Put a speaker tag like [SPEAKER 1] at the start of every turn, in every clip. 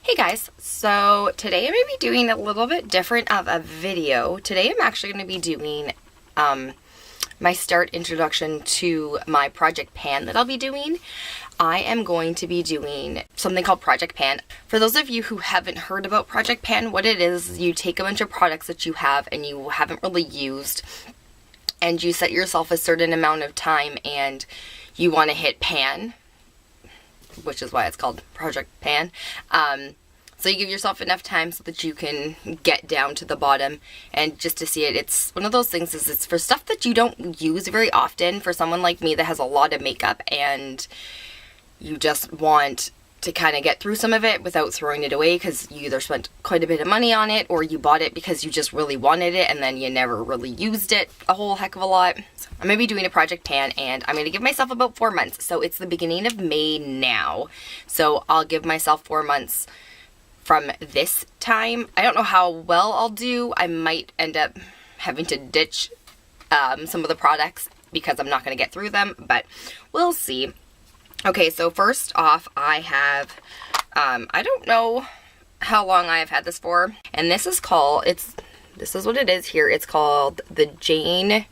[SPEAKER 1] Hey guys, so today I'm going to be doing a little bit different of a video. Today I'm actually going to be doing my start introduction to my project pan that I'll be doing. I am going to be doing something called project pan. For those of you who haven't heard about project pan, what it is, you take a bunch of products that you have and you haven't really used, and you set yourself a certain amount of time and you want to hit pan, which is why it's called project pan. So you give yourself enough time so that you can get down to the bottom, and just to see it, it's one of those things, is it's for stuff that you don't use very often. For someone like me that has a lot of makeup and you just want to kind of get through some of it without throwing it away because you either spent quite a bit of money on it or you bought it because you just really wanted it and then you never really used it a whole heck of a lot. So I'm going to be doing a project pan and I'm going to give myself about 4 months. So it's the beginning of May now. So I'll give myself 4 months from this time. I don't know how well I'll do. I might end up having to ditch some of the products because I'm not going to get through them, but we'll see. Okay, so first off, I have, I don't know how long I have had this for, and this is called, this is what it is here. It's called the Jane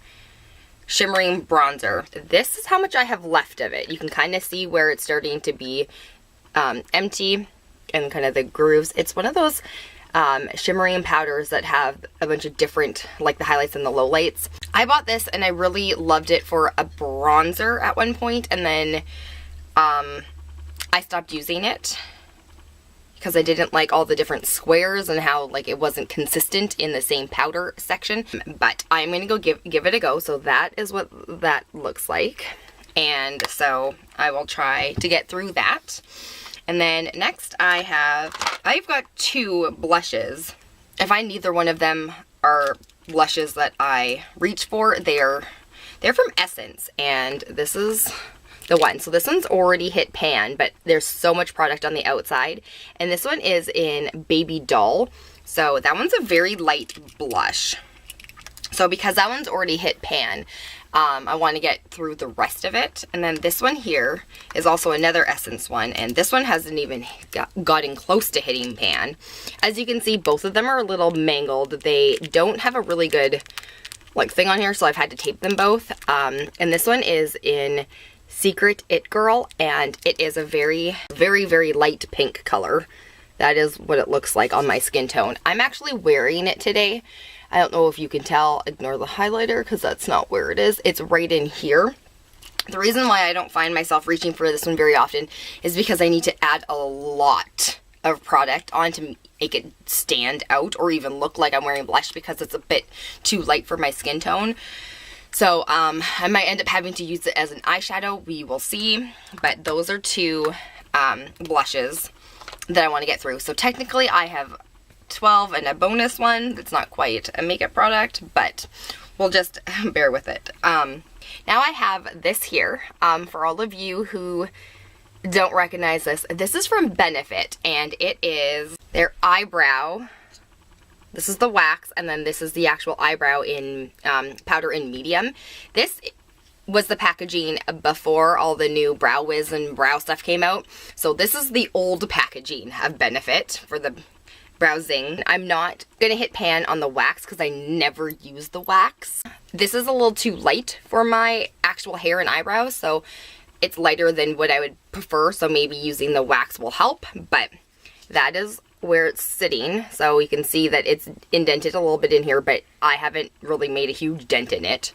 [SPEAKER 1] Shimmering Bronzer. This is how much I have left of it. You can kind of see where it's starting to be empty and kind of the grooves. It's one of those shimmering powders that have a bunch of different, like the highlights and the lowlights. I bought this and I really loved it for a bronzer at one point, and then I stopped using it because I didn't like all the different squares and how like it wasn't consistent in the same powder section. But I'm gonna go give it a go. So that is what that looks like, and so I will try to get through that. And then next I've got 2 blushes. I find neither one of them are blushes that I reach for. They're from Essence, and this is the one. So this one's already hit pan, but there's so much product on the outside. And this one is in Babydoll. So that one's a very light blush. So because that one's already hit pan, I want to get through the rest of it. And then this one here is also another Essence one, and this one hasn't even gotten close to hitting pan. As you can see, both of them are a little mangled. They don't have a really good like thing on here, so I've had to tape them both. And this one is in Secret It Girl, and it is a very, very, very light pink color. That is what it looks like on my skin tone. I'm actually wearing it today. I don't know if you can tell. Ignore the highlighter because that's not where it is. It's right in here. The reason why I don't find myself reaching for this one very often is because I need to add a lot of product on to make it stand out or even look like I'm wearing blush, because it's a bit too light for my skin tone. So I might end up having to use it as an eyeshadow. We will see. But those are 2 blushes that I want to get through. So technically I have 12 and a bonus one that's not quite a makeup product, but we'll just bear with it. Now I have this here. For all of you who don't recognize this, this is from Benefit, and it is their eyebrow. This is the wax, and then this is the actual eyebrow in powder in medium. This was the packaging before all the new Brow Wiz and brow stuff came out. So this is the old packaging of Benefit for the browsing. I'm not going to hit pan on the wax because I never use the wax. This is a little too light for my actual hair and eyebrows, so it's lighter than what I would prefer, so maybe using the wax will help, but that is where it's sitting. So you can see that it's indented a little bit in here, but I haven't really made a huge dent in it.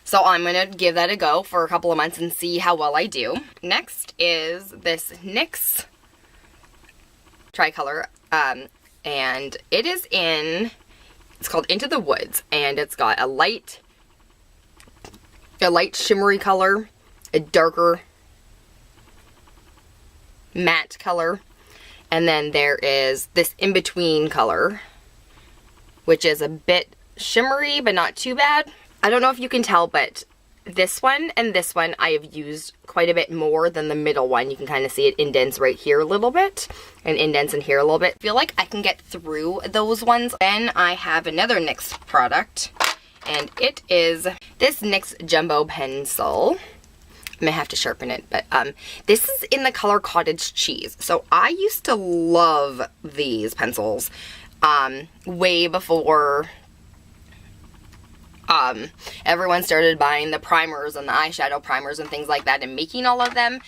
[SPEAKER 1] So I'm going to give that a go for a couple of months and see how well I do. Next is this NYX Tricolor, and it is in, it's called Into the Woods, and it's got a light shimmery color, a darker matte color, and then there is this in-between color, which is a bit shimmery but not too bad. I don't know if you can tell, but this one and this one I have used quite a bit more than the middle one. You can kind of see it indents right here a little bit and indents in here a little bit. I feel like I can get through those ones. Then I have another NYX product, and it is this NYX Jumbo Pencil. I may have to sharpen it, but this is in the color Cottage Cheese. So I used to love these pencils way before everyone started buying the primers and the eyeshadow primers and things like that and making all of them.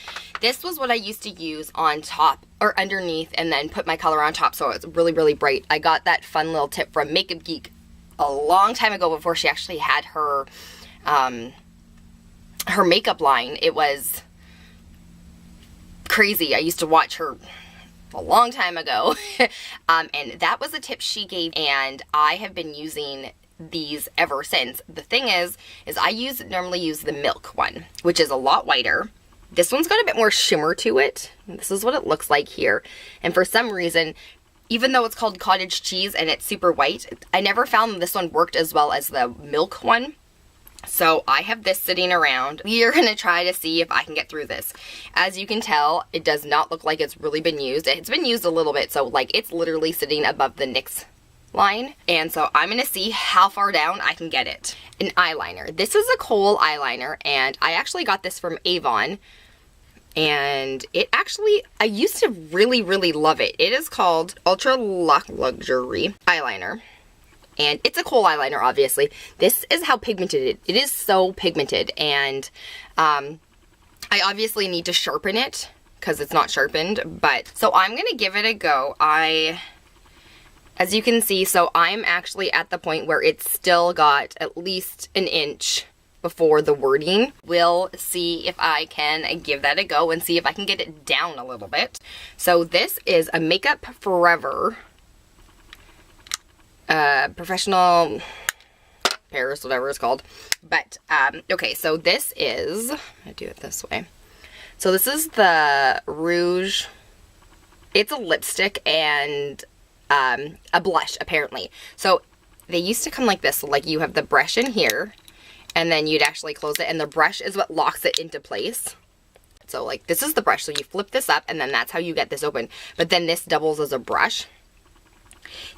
[SPEAKER 1] This was what I used to use on top or underneath and then put my color on top so it's really, really bright. I got that fun little tip from Makeup Geek a long time ago before she actually had her her makeup line. It was crazy. I used to watch her a long time ago and that was a tip she gave, and I have been using these ever since. The thing is I normally use the milk one, which is a lot whiter. This one's got a bit more shimmer to it. This is what it looks like here. And for some reason, even though it's called Cottage Cheese and it's super white, I never found this one worked as well as the milk one. So I have this sitting around. We are going to try to see if I can get through this. As you can tell, it does not look like it's really been used. It's been used a little bit, so like it's literally sitting above the NYX line, and so I'm gonna see how far down I can get it. An eyeliner. This is a kohl eyeliner, and I actually got this from Avon, and it actually, I used to really, really love it. It is called Ultra Luxury Eyeliner, and it's a kohl eyeliner, obviously. This is how pigmented it is. So pigmented, and I obviously need to sharpen it because it's not sharpened, but so I'm gonna give it a go. As you can see, so I'm actually at the point where it's still got at least an inch before the wording. We'll see if I can give that a go and see if I can get it down a little bit. So this is a Makeup Forever Professional Paris, whatever it's called. But, okay, so this is, I do it this way. So this is the Rouge. It's a lipstick and a blush, apparently. So they used to come like this. So like you have the brush in here, and then you'd actually close it, and the brush is what locks it into place. So like this is the brush. So you flip this up, and then that's how you get this open. But then this doubles as a brush.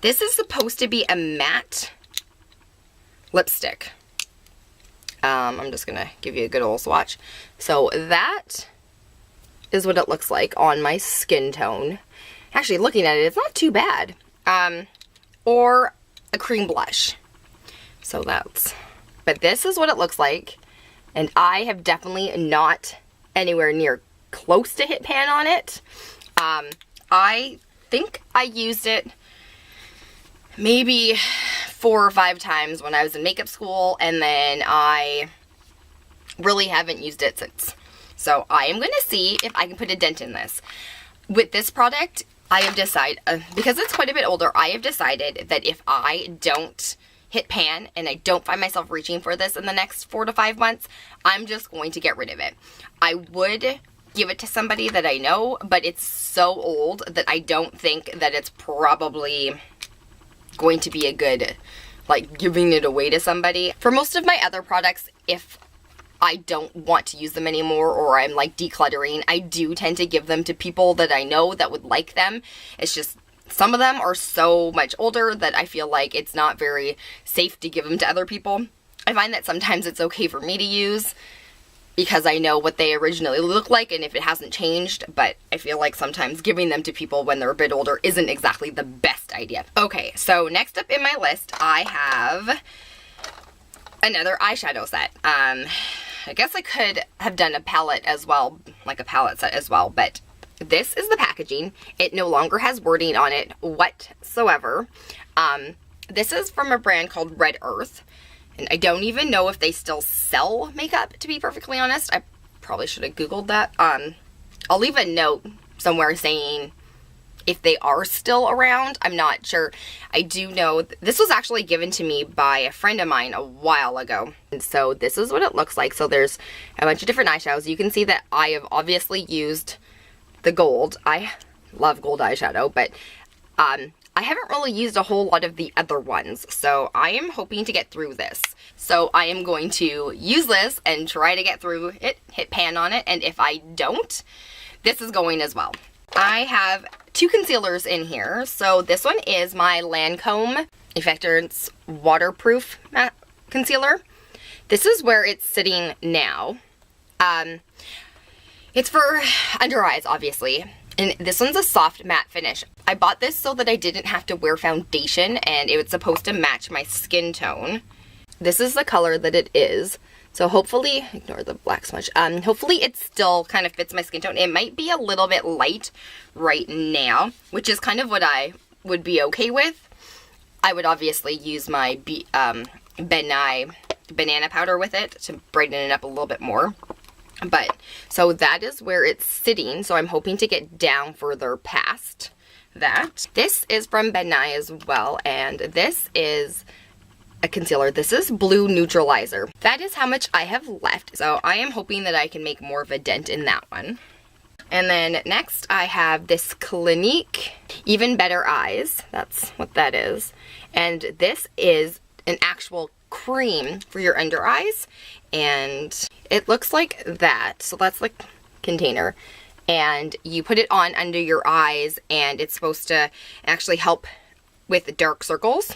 [SPEAKER 1] This is supposed to be a matte lipstick. I'm just gonna give you a good old swatch. So that is what it looks like on my skin tone. Actually, looking at it, it's not too bad. Or a cream blush. So that's, but this is what it looks like. And I have definitely not anywhere near close to hit pan on it. I think I used it maybe 4 or 5 times when I was in makeup school, and then I really haven't used it since. So I am going to see if I can put a dent in this. With this product, I have decided, because it's quite a bit older, I have decided that if I don't hit pan and I don't find myself reaching for this in the next 4 to 5 months, I'm just going to get rid of it. I would give it to somebody that I know, but it's so old that I don't think that it's probably going to be a good, like, giving it away to somebody. For most of my other products, if I don't want to use them anymore or I'm like decluttering, I do tend to give them to people that I know that would like them. It's just some of them are so much older that I feel like it's not very safe to give them to other people. I find that sometimes it's okay for me to use because I know what they originally look like and if it hasn't changed, but I feel like sometimes giving them to people when they're a bit older isn't exactly the best idea. Okay, so next up in my list, I have another eyeshadow set. I guess I could have done a palette as well, like a palette set as well, but this is the packaging. It no longer has wording on it whatsoever. This is from a brand called Red Earth, and I don't even know if they still sell makeup, to be perfectly honest. I probably should have Googled that. I'll leave a note somewhere saying if they are still around. I'm not sure. I do know this was actually given to me by a friend of mine a while ago. And so this is what it looks like. So there's a bunch of different eyeshadows. You can see that I have obviously used the gold. I love gold eyeshadow, but I haven't really used a whole lot of the other ones. So I am hoping to get through this. So I am going to use this and try to get through it, hit pan on it. And if I don't, this is going as well. I have 2 concealers in here. So this one is my Lancome Effector's Waterproof Matte Concealer. This is where it's sitting now. It's for under eyes, obviously. And this one's a soft matte finish. I bought this so that I didn't have to wear foundation, and it was supposed to match my skin tone. This is the color that it is. So hopefully, ignore the black smudge, hopefully it still kind of fits my skin tone. It might be a little bit light right now, which is kind of what I would be okay with. I would obviously use my Ben Nye banana powder with it to brighten it up a little bit more. But, so that is where it's sitting, so I'm hoping to get down further past that. This is from Ben Nye as well, and this is a concealer. This is Blue Neutralizer. That is how much I have left, so I am hoping that I can make more of a dent in that one. And then next I have this Clinique Even Better Eyes. That's what that is. And this is an actual cream for your under eyes, and it looks like that. So that's the container, and you put it on under your eyes, and it's supposed to actually help with dark circles.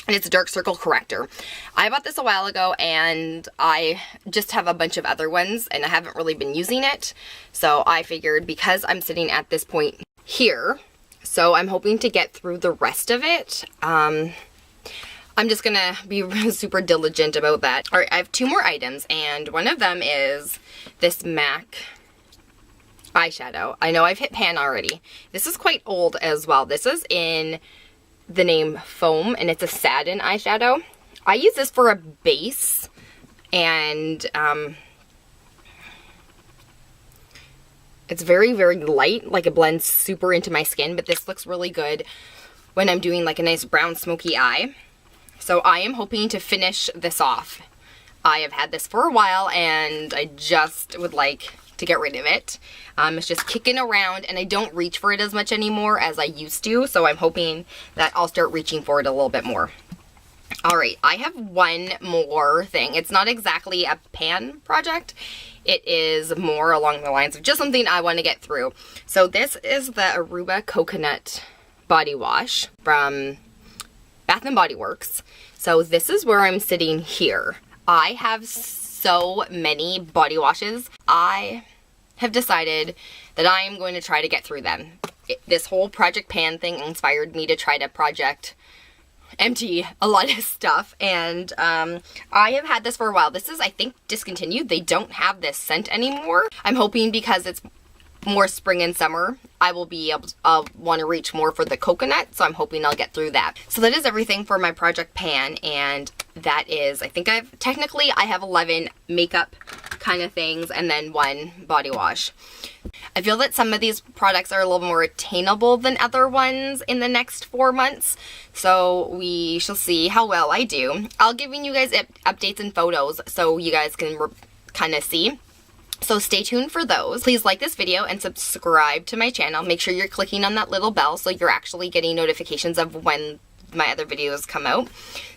[SPEAKER 1] And it's a dark circle corrector. I bought this a while ago, and I just have a bunch of other ones, and I haven't really been using it. So I figured, because I'm sitting at this point here, so I'm hoping to get through the rest of it. I'm just gonna be super diligent about that. All right, I have 2 more items, and one of them is this MAC eyeshadow. I know I've hit pan already. This is quite old as well. This is in the name Foam, and it's a satin eyeshadow. I use this for a base, and it's very, very light. Like, it blends super into my skin, but this looks really good when I'm doing like a nice brown smoky eye. So I am hoping to finish this off. I have had this for a while, and I just would like to get rid of it. It's just kicking around, and I don't reach for it as much anymore as I used to, so I'm hoping that I'll start reaching for it a little bit more. Alright, I have one more thing. It's not exactly a pan project. It is more along the lines of just something I want to get through. So this is the Aruba Coconut Body Wash from Bath & Body Works. So this is where I'm sitting here. I have so many body washes. I have decided that I am going to try to get through them. This whole Project Pan thing inspired me to try to project empty a lot of stuff, and I have had this for a while. This is, I think, discontinued. They don't have this scent anymore. I'm hoping because it's more spring and summer, I will be able to, I'll want to reach more for the coconut, so I'm hoping I'll get through that. So that is everything for my Project Pan, and that is, I think I have 11 makeup kind of things, and then 1 body wash. I feel that some of these products are a little more attainable than other ones in the next 4 months, so we shall see how well I do. I'll give you guys updates and photos so you guys can kind of see. So stay tuned for those. Please like this video and subscribe to my channel. Make sure you're clicking on that little bell so you're actually getting notifications of when my other videos come out,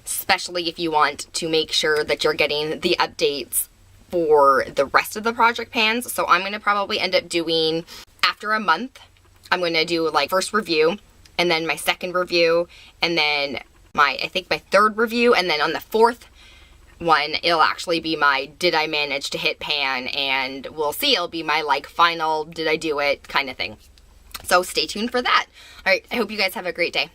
[SPEAKER 1] especially if you want to make sure that you're getting the updates for the rest of the Project Pans. So I'm going to probably end up doing, after a month, I'm going to do like first review, and then my second review, and then I think my third review, and then on the 4th one, it'll actually be my did I manage to hit pan, and we'll see, it'll be my like final did I do it kind of thing. So stay tuned for that. Alright, I hope you guys have a great day.